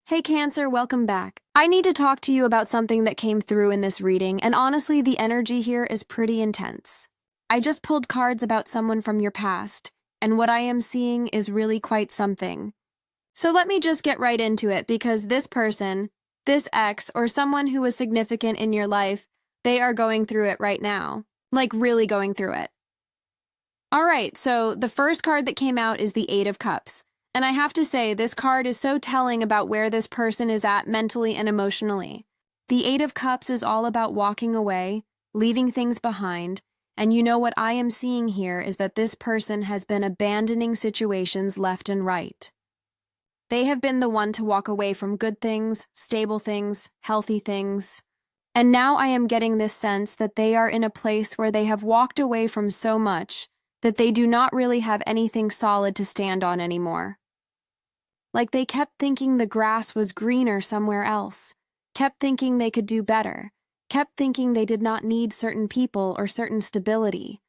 Hey Cancer, welcome back. I need to talk to you about something that came through in this reading, and honestly, the energy here is pretty intense. I just pulled cards about someone from your past, and what I am seeing is really quite something. So let me just get right into it, because this person, this ex, or someone who was significant in your life, they are going through it right now. Like, really going through it. Alright, so the first card that came out is the Eight of Cups. And I have to say, this card is so telling about where this person is at mentally and emotionally. The Eight of Cups is all about walking away, leaving things behind, and you know what I am seeing here is that this person has been abandoning situations left and right. They have been the one to walk away from good things, stable things, healthy things. And now I am getting this sense that they are in a place where they have walked away from so much that they do not really have anything solid to stand on anymore. Like they kept thinking the grass was greener somewhere else, kept thinking they could do better, kept thinking they did not need certain people or certain stability.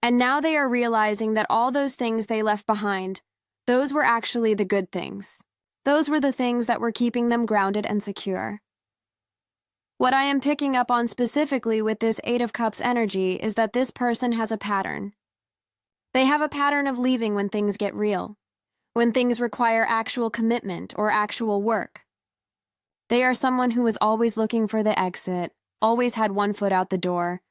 And now they are realizing that all those things they left behind, those were actually the good things. Those were the things that were keeping them grounded and secure. What I am picking up on specifically with this Eight of Cups energy is that this person has a pattern. They have a pattern of leaving when things get real, when things require actual commitment or actual work. They are someone who was always looking for the exit, always had one foot out the door.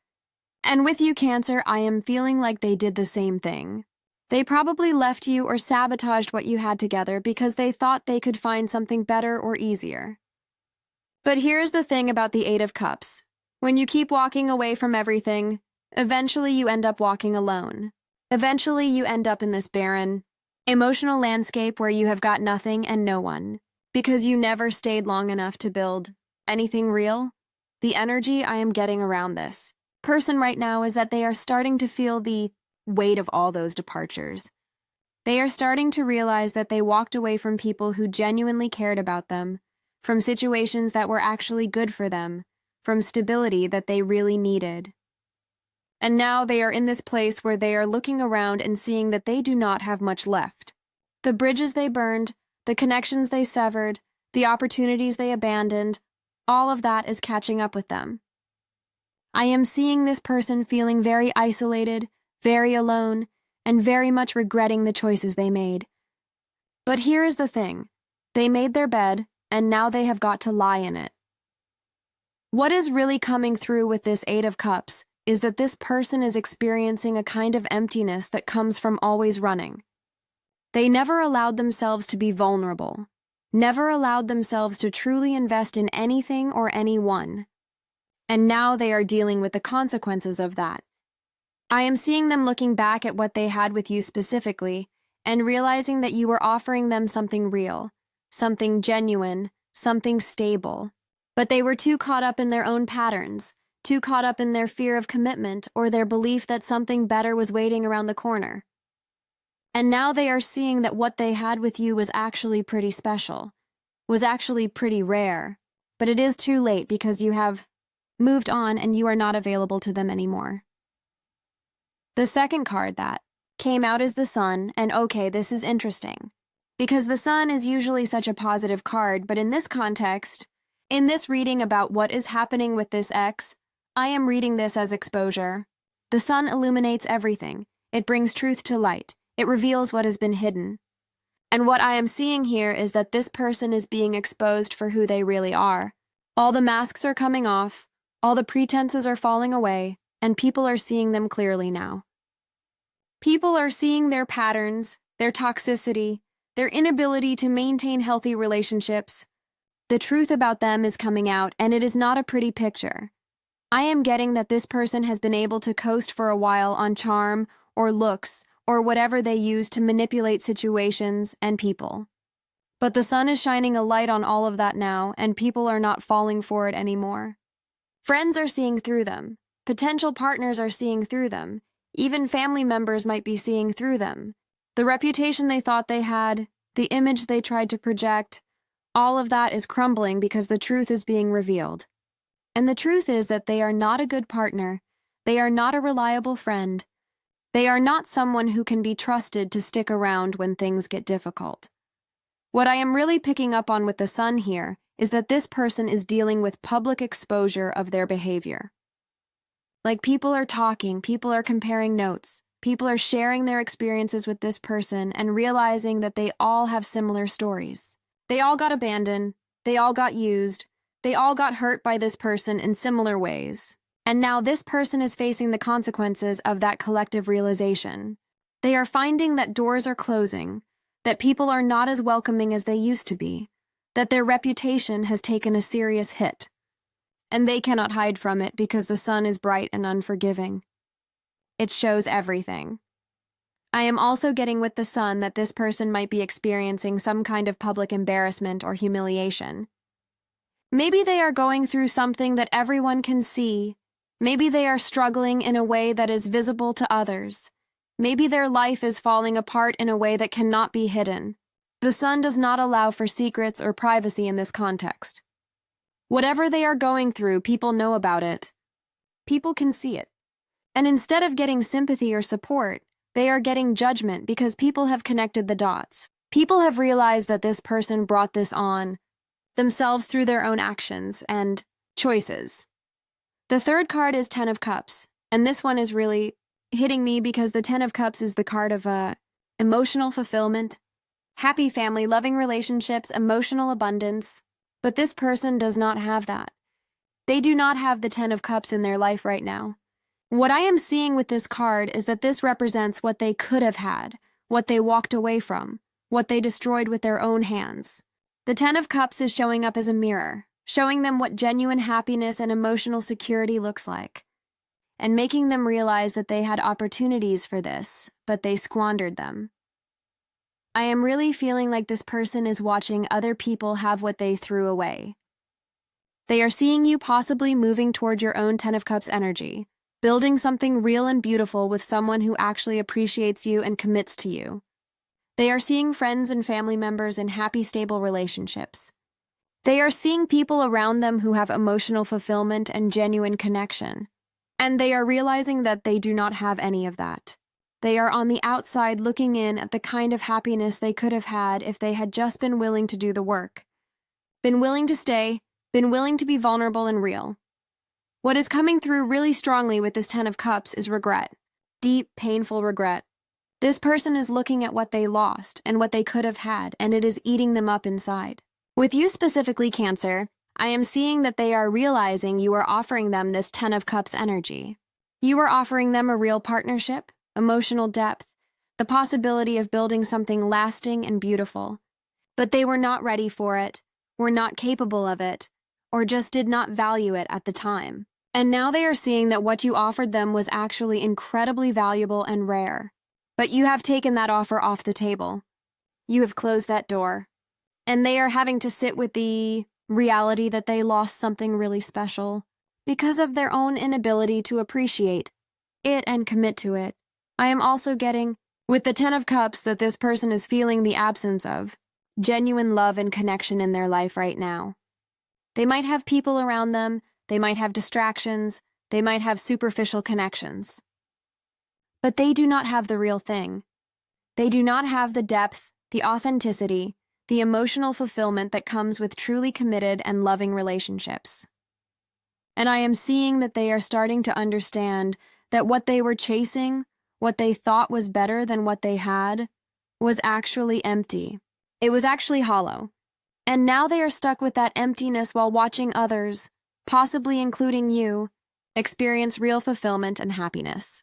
And with you, Cancer, I am feeling like they did the same thing. They probably left you or sabotaged what you had together because they thought they could find something better or easier. But here's the thing about the Eight of Cups. When you keep walking away from everything, eventually you end up walking alone. Eventually you end up in this barren, emotional landscape where you have got nothing and no one, because you never stayed long enough to build anything real. The energy I am getting around this person right now is that they are starting to feel the weight of all those departures. They are starting to realize that they walked away from people who genuinely cared about them, from situations that were actually good for them, from stability that they really needed. And now they are in this place where they are looking around and seeing that they do not have much left. The bridges they burned, the connections they severed, the opportunities they abandoned, all of that is catching up with them. I am seeing this person feeling very isolated, very alone, and very much regretting the choices they made. But here is the thing. They made their bed, and now they have got to lie in it. What is really coming through with this Eight of Cups is that this person is experiencing a kind of emptiness that comes from always running. They never allowed themselves to be vulnerable, never allowed themselves to truly invest in anything or anyone. And now they are dealing with the consequences of that. I am seeing them looking back at what they had with you specifically and realizing that you were offering them something real, something genuine, something stable. But they were too caught up in their own patterns, too caught up in their fear of commitment or their belief that something better was waiting around the corner. And now they are seeing that what they had with you was actually pretty special, was actually pretty rare. But it is too late because you have moved on and you are not available to them anymore. The second card that came out is the Sun, and okay, this is interesting. Because the Sun is usually such a positive card, but in this context, in this reading about what is happening with this ex, I am reading this as exposure. The Sun illuminates everything. It brings truth to light. It reveals what has been hidden. And what I am seeing here is that this person is being exposed for who they really are. All the masks are coming off, all the pretenses are falling away, and people are seeing them clearly now. People are seeing their patterns, their toxicity, their inability to maintain healthy relationships. The truth about them is coming out, and it is not a pretty picture. I am getting that this person has been able to coast for a while on charm or looks or whatever they use to manipulate situations and people. But the Sun is shining a light on all of that now, and people are not falling for it anymore. Friends are seeing through them. Potential partners are seeing through them. Even family members might be seeing through them. The reputation they thought they had, the image they tried to project, all of that is crumbling because the truth is being revealed. And the truth is that they are not a good partner, they are not a reliable friend, they are not someone who can be trusted to stick around when things get difficult. What I am really picking up on with the Sun here is that this person is dealing with public exposure of their behavior. Like, people are talking, people are comparing notes, people are sharing their experiences with this person and realizing that they all have similar stories. They all got abandoned, they all got used, they all got hurt by this person in similar ways. And now this person is facing the consequences of that collective realization. They are finding that doors are closing, that people are not as welcoming as they used to be, that their reputation has taken a serious hit. And they cannot hide from it because the sun is bright and unforgiving. It shows everything. I am also getting with the sun that this person might be experiencing some kind of public embarrassment or humiliation. Maybe they are going through something that everyone can see. Maybe they are struggling in a way that is visible to others. Maybe their life is falling apart in a way that cannot be hidden. The sun does not allow for secrets or privacy in this context. Whatever they are going through, people know about it. People can see it. And instead of getting sympathy or support, they are getting judgment because people have connected the dots. People have realized that this person brought this on themselves through their own actions and choices. The third card is Ten of Cups, and this one is really hitting me because the Ten of Cups is the card of emotional fulfillment, happy family, loving relationships, emotional abundance. But this person does not have that. They do not have the Ten of Cups in their life right now. What I am seeing with this card is that this represents what they could have had, what they walked away from, what they destroyed with their own hands. The Ten of Cups is showing up as a mirror, showing them what genuine happiness and emotional security looks like, and making them realize that they had opportunities for this, but they squandered them. I am really feeling like this person is watching other people have what they threw away. They are seeing you possibly moving toward your own Ten of Cups energy, building something real and beautiful with someone who actually appreciates you and commits to you. They are seeing friends and family members in happy, stable relationships. They are seeing people around them who have emotional fulfillment and genuine connection. And they are realizing that they do not have any of that. They are on the outside looking in at the kind of happiness they could have had if they had just been willing to do the work. Been willing to stay, been willing to be vulnerable and real. What is coming through really strongly with this Ten of Cups is regret. Deep, painful regret. This person is looking at what they lost and what they could have had, and it is eating them up inside. With you specifically, Cancer, I am seeing that they are realizing you are offering them this Ten of Cups energy. You are offering them a real partnership, emotional depth, the possibility of building something lasting and beautiful. But they were not ready for it, were not capable of it, or just did not value it at the time. And now they are seeing that what you offered them was actually incredibly valuable and rare. But you have taken that offer off the table. You have closed that door. And they are having to sit with the reality that they lost something really special because of their own inability to appreciate it and commit to it. I am also getting, with the Ten of Cups, that this person is feeling the absence of genuine love and connection in their life right now. They might have people around them, they might have distractions, they might have superficial connections. But they do not have the real thing. They do not have the depth, the authenticity, the emotional fulfillment that comes with truly committed and loving relationships. And I am seeing that they are starting to understand that what they were chasing, what they thought was better than what they had, was actually empty. It was actually hollow. And now they are stuck with that emptiness while watching others, possibly including you, experience real fulfillment and happiness.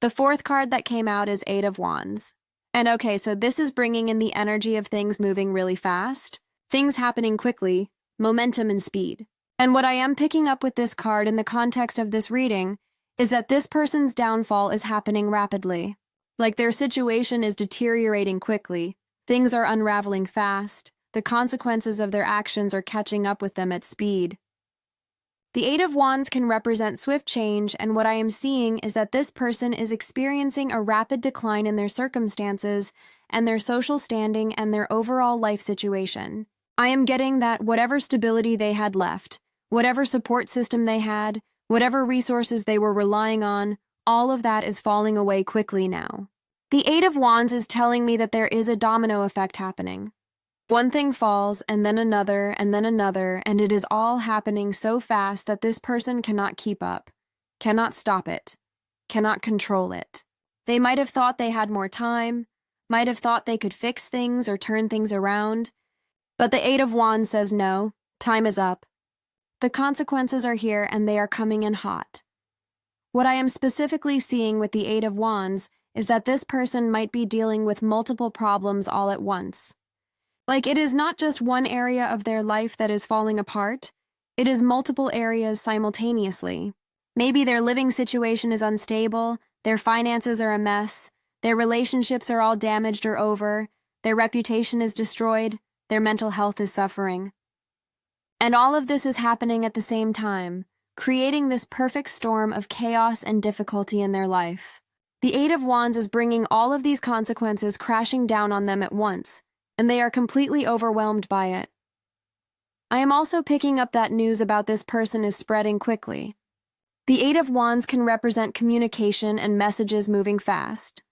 The fourth card that came out is Eight of Wands. And okay, so this is bringing in the energy of things moving really fast, things happening quickly, momentum and speed. And what I am picking up with this card in the context of this reading is that this person's downfall is happening rapidly. Like, their situation is deteriorating quickly, things are unraveling fast, the consequences of their actions are catching up with them at speed. The Eight of Wands can represent swift change, and what I am seeing is that this person is experiencing a rapid decline in their circumstances and their social standing and their overall life situation. I am getting that whatever stability they had left, whatever support system they had, whatever resources they were relying on, all of that is falling away quickly now. The Eight of Wands is telling me that there is a domino effect happening. One thing falls, and then another, and it is all happening so fast that this person cannot keep up, cannot stop it, cannot control it. They might have thought they had more time, might have thought they could fix things or turn things around, but the Eight of Wands says no, time is up. The consequences are here and they are coming in hot. What I am specifically seeing with the Eight of Wands is that this person might be dealing with multiple problems all at once. Like, it is not just one area of their life that is falling apart, it is multiple areas simultaneously. Maybe their living situation is unstable, their finances are a mess, their relationships are all damaged or over, their reputation is destroyed, their mental health is suffering. And all of this is happening at the same time, creating this perfect storm of chaos and difficulty in their life. The Eight of Wands is bringing all of these consequences crashing down on them at once, and they are completely overwhelmed by it. I am also picking up that news about this person is spreading quickly. The Eight of Wands can represent communication and messages moving fast.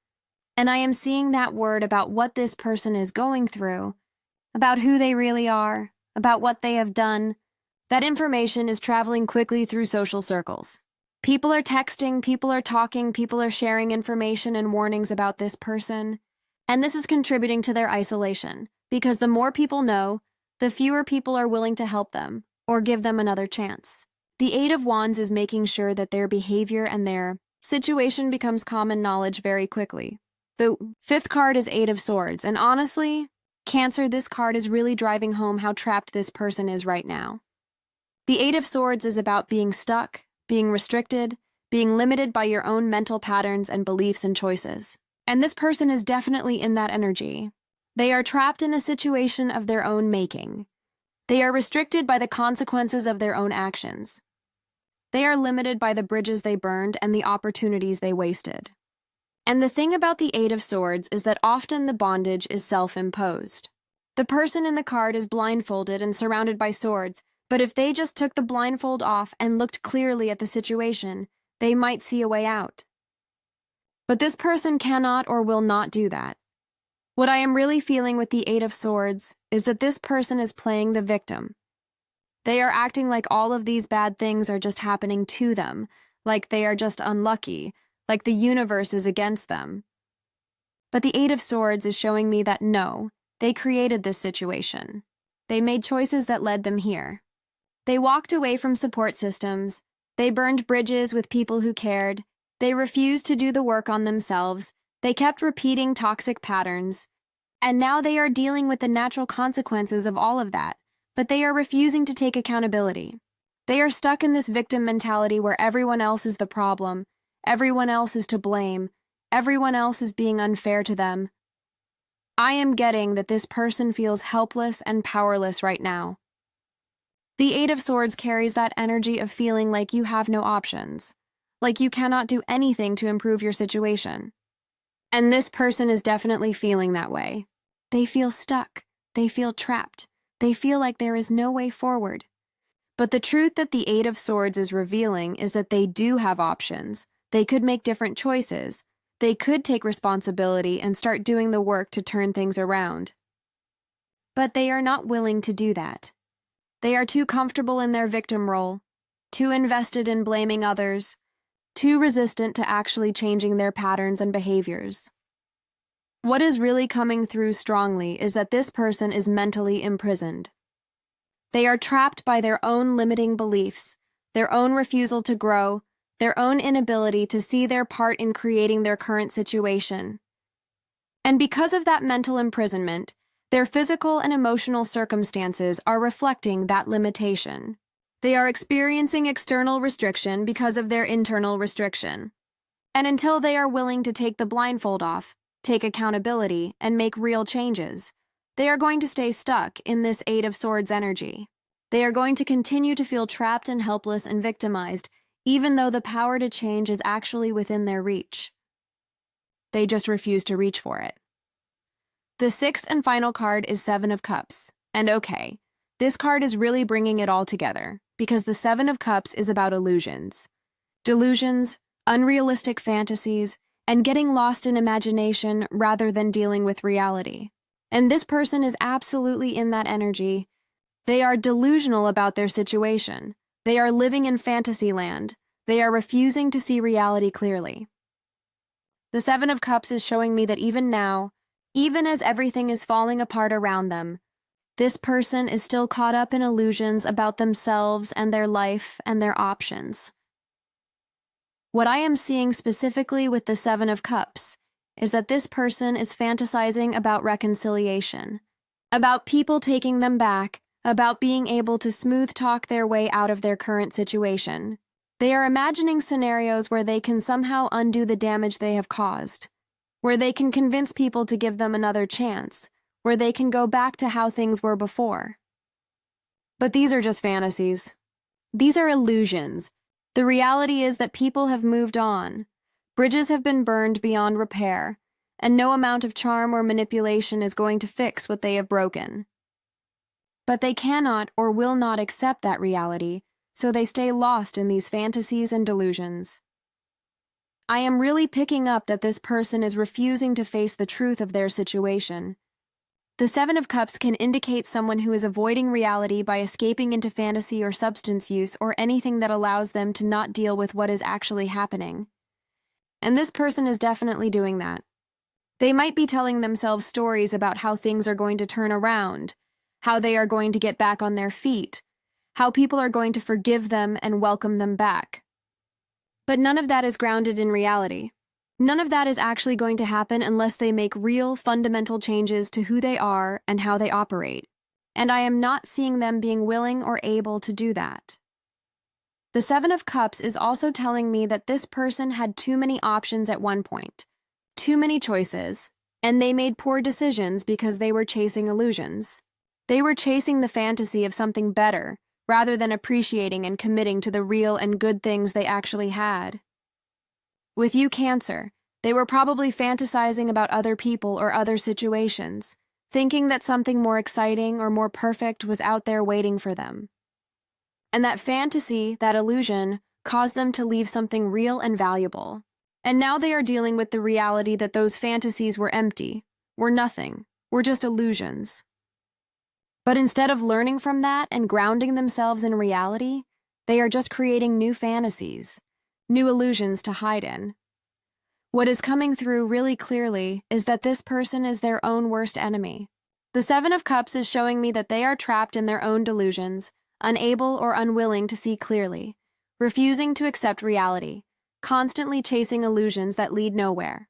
And I am seeing that word about what this person is going through, about who they really are, about what they have done. That information is traveling quickly through social circles. People are texting, people are talking, people are sharing information and warnings about this person. And this is contributing to their isolation, because the more people know, the fewer people are willing to help them or give them another chance. The Eight of Wands is making sure that their behavior and their situation becomes common knowledge very quickly. The fifth card is Eight of Swords, and honestly, Cancer, this card is really driving home how trapped this person is right now. The Eight of Swords is about being stuck, being restricted, being limited by your own mental patterns and beliefs and choices. And this person is definitely in that energy. They are trapped in a situation of their own making. They are restricted by the consequences of their own actions. They are limited by the bridges they burned and the opportunities they wasted. And the thing about the Eight of Swords is that often the bondage is self-imposed. The person in the card is blindfolded and surrounded by swords, but if they just took the blindfold off and looked clearly at the situation, they might see a way out. But this person cannot or will not do that. What I am really feeling with the Eight of Swords is that this person is playing the victim. They are acting like all of these bad things are just happening to them, like they are just unlucky, like the universe is against them. But the Eight of Swords is showing me that no, they created this situation. They made choices that led them here. They walked away from support systems. They burned bridges with people who cared. They refused to do the work on themselves. They kept repeating toxic patterns. And now they are dealing with the natural consequences of all of that, but they are refusing to take accountability. They are stuck in this victim mentality where everyone else is the problem. Everyone else is to blame. Everyone else is being unfair to them. I am getting that this person feels helpless and powerless right now. The Eight of Swords carries that energy of feeling like you have no options, like you cannot do anything to improve your situation. And this person is definitely feeling that way. They feel stuck. They feel trapped. They feel like there is no way forward. But the truth that the Eight of Swords is revealing is that they do have options. They could make different choices. They could take responsibility and start doing the work to turn things around. But they are not willing to do that. They are too comfortable in their victim role, too invested in blaming others, too resistant to actually changing their patterns and behaviors. What is really coming through strongly is that this person is mentally imprisoned. They are trapped by their own limiting beliefs, their own refusal to grow, their own inability to see their part in creating their current situation. And because of that mental imprisonment, their physical and emotional circumstances are reflecting that limitation. They are experiencing external restriction because of their internal restriction. And until they are willing to take the blindfold off, take accountability, and make real changes, they are going to stay stuck in this Eight of Swords energy. They are going to continue to feel trapped and helpless and victimized, even though the power to change is actually within their reach. They just refuse to reach for it. The sixth and final card is Seven of Cups. And okay, this card is really bringing it all together, because the Seven of Cups is about illusions. Delusions, unrealistic fantasies, and getting lost in imagination rather than dealing with reality. And this person is absolutely in that energy. They are delusional about their situation. They are living in fantasy land. They are refusing to see reality clearly. The Seven of Cups is showing me that even now, even as everything is falling apart around them, this person is still caught up in illusions about themselves and their life and their options. What I am seeing specifically with the Seven of Cups is that this person is fantasizing about reconciliation, about people taking them back, about being able to smooth talk their way out of their current situation. They are imagining scenarios where they can somehow undo the damage they have caused, where they can convince people to give them another chance, where they can go back to how things were before. But these are just fantasies. These are illusions. The reality is that people have moved on. Bridges have been burned beyond repair, and no amount of charm or manipulation is going to fix what they have broken. But they cannot or will not accept that reality, so they stay lost in these fantasies and delusions. I am really picking up that this person is refusing to face the truth of their situation. The Seven of Cups can indicate someone who is avoiding reality by escaping into fantasy or substance use or anything that allows them to not deal with what is actually happening. And this person is definitely doing that. They might be telling themselves stories about how things are going to turn around, how they are going to get back on their feet, how people are going to forgive them and welcome them back. But none of that is grounded in reality. None of that is actually going to happen unless they make real, fundamental changes to who they are and how they operate. And I am not seeing them being willing or able to do that. The Seven of Cups is also telling me that this person had too many options at one point, too many choices, and they made poor decisions because they were chasing illusions. They were chasing the fantasy of something better, rather than appreciating and committing to the real and good things they actually had. With you, Cancer, they were probably fantasizing about other people or other situations, thinking that something more exciting or more perfect was out there waiting for them. And that fantasy, that illusion, caused them to leave something real and valuable. And now they are dealing with the reality that those fantasies were empty, were nothing, were just illusions. But instead of learning from that and grounding themselves in reality, they are just creating new fantasies, new illusions to hide in. What is coming through really clearly is that this person is their own worst enemy. The Seven of Cups is showing me that they are trapped in their own delusions, unable or unwilling to see clearly, refusing to accept reality, constantly chasing illusions that lead nowhere.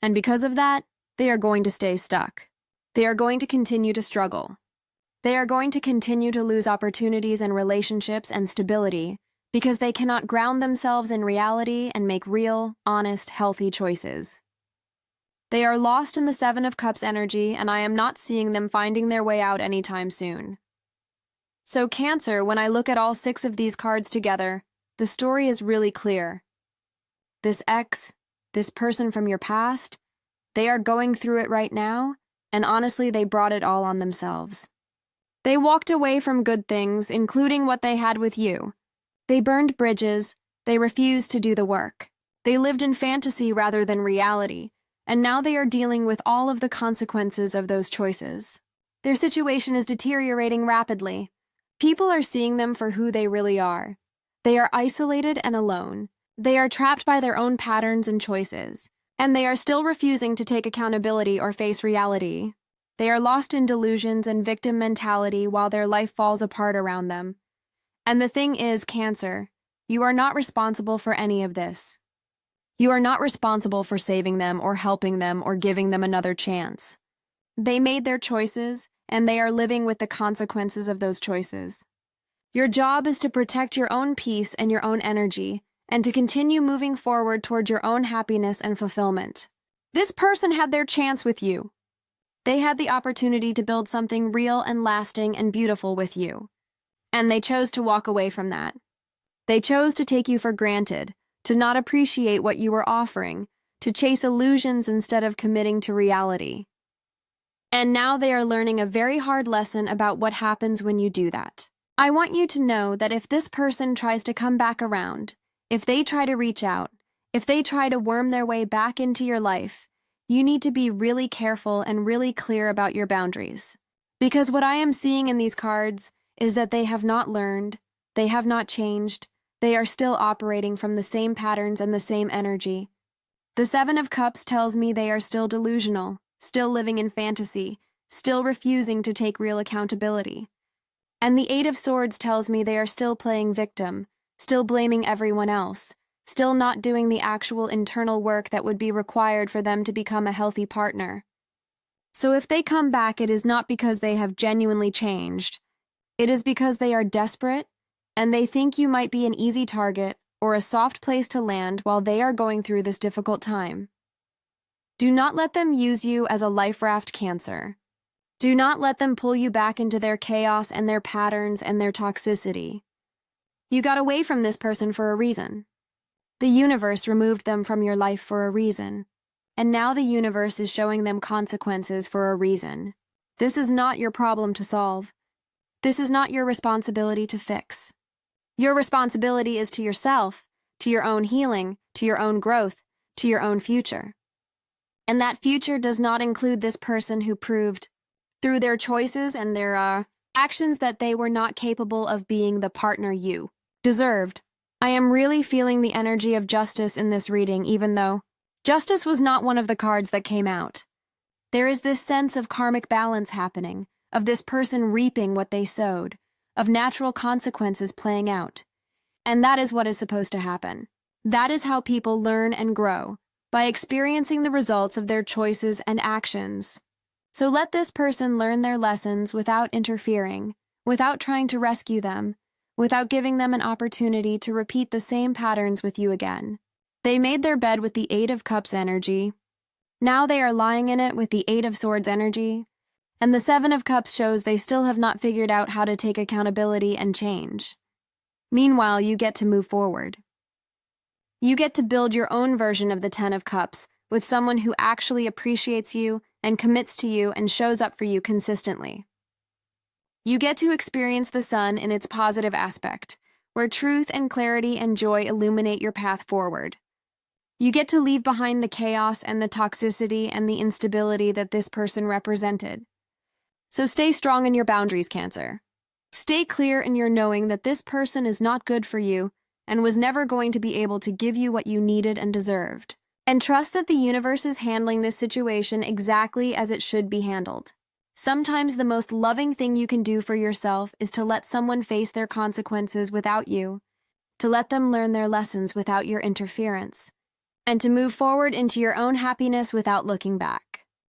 And because of that, they are going to stay stuck. They are going to continue to struggle. They are going to continue to lose opportunities and relationships and stability because they cannot ground themselves in reality and make real, honest, healthy choices. They are lost in the Seven of Cups energy, and I am not seeing them finding their way out anytime soon. So Cancer, when I look at all 6 of these cards together, the story is really clear. This ex, this person from your past, they are going through it right now, and honestly, they brought it all on themselves. They walked away from good things, including what they had with you. They burned bridges, they refused to do the work. They lived in fantasy rather than reality, and now they are dealing with all of the consequences of those choices. Their situation is deteriorating rapidly. People are seeing them for who they really are. They are isolated and alone. They are trapped by their own patterns and choices, and they are still refusing to take accountability or face reality. They are lost in delusions and victim mentality while their life falls apart around them. And the thing is, Cancer, you are not responsible for any of this. You are not responsible for saving them or helping them or giving them another chance. They made their choices, and they are living with the consequences of those choices. Your job is to protect your own peace and your own energy, and to continue moving forward toward your own happiness and fulfillment. This person had their chance with you. They had the opportunity to build something real and lasting and beautiful with you. And they chose to walk away from that. They chose to take you for granted, to not appreciate what you were offering, to chase illusions instead of committing to reality. And now they are learning a very hard lesson about what happens when you do that. I want you to know that if this person tries to come back around, if they try to reach out, if they try to worm their way back into your life, you need to be really careful and really clear about your boundaries. Because what I am seeing in these cards is that they have not learned, they have not changed, they are still operating from the same patterns and the same energy. The Seven of Cups tells me they are still delusional, still living in fantasy, still refusing to take real accountability. And the Eight of Swords tells me they are still playing victim, still blaming everyone else, still not doing the actual internal work that would be required for them to become a healthy partner. So if they come back, it is not because they have genuinely changed. It is because they are desperate, and they think you might be an easy target or a soft place to land while they are going through this difficult time. Do not let them use you as a life raft, Cancer. Do not let them pull you back into their chaos and their patterns and their toxicity. You got away from this person for a reason. The universe removed them from your life for a reason. And now the universe is showing them consequences for a reason. This is not your problem to solve. This is not your responsibility to fix. Your responsibility is to yourself, to your own healing, to your own growth, to your own future. And that future does not include this person who proved, through their choices and their actions, that they were not capable of being the partner you deserved. I am really feeling the energy of justice in this reading, even though justice was not one of the cards that came out. There is this sense of karmic balance happening, of this person reaping what they sowed, of natural consequences playing out. And that is what is supposed to happen. That is how people learn and grow, by experiencing the results of their choices and actions. So let this person learn their lessons without interfering, without trying to rescue them, without giving them an opportunity to repeat the same patterns with you again. They made their bed with the Eight of Cups energy. Now they are lying in it with the Eight of Swords energy. And the Seven of Cups shows they still have not figured out how to take accountability and change. Meanwhile, you get to move forward. You get to build your own version of the Ten of Cups with someone who actually appreciates you and commits to you and shows up for you consistently. You get to experience the sun in its positive aspect, where truth and clarity and joy illuminate your path forward. You get to leave behind the chaos and the toxicity and the instability that this person represented. So stay strong in your boundaries, Cancer. Stay clear in your knowing that this person is not good for you and was never going to be able to give you what you needed and deserved. And trust that the universe is handling this situation exactly as it should be handled. Sometimes the most loving thing you can do for yourself is to let someone face their consequences without you, to let them learn their lessons without your interference, and to move forward into your own happiness without looking back.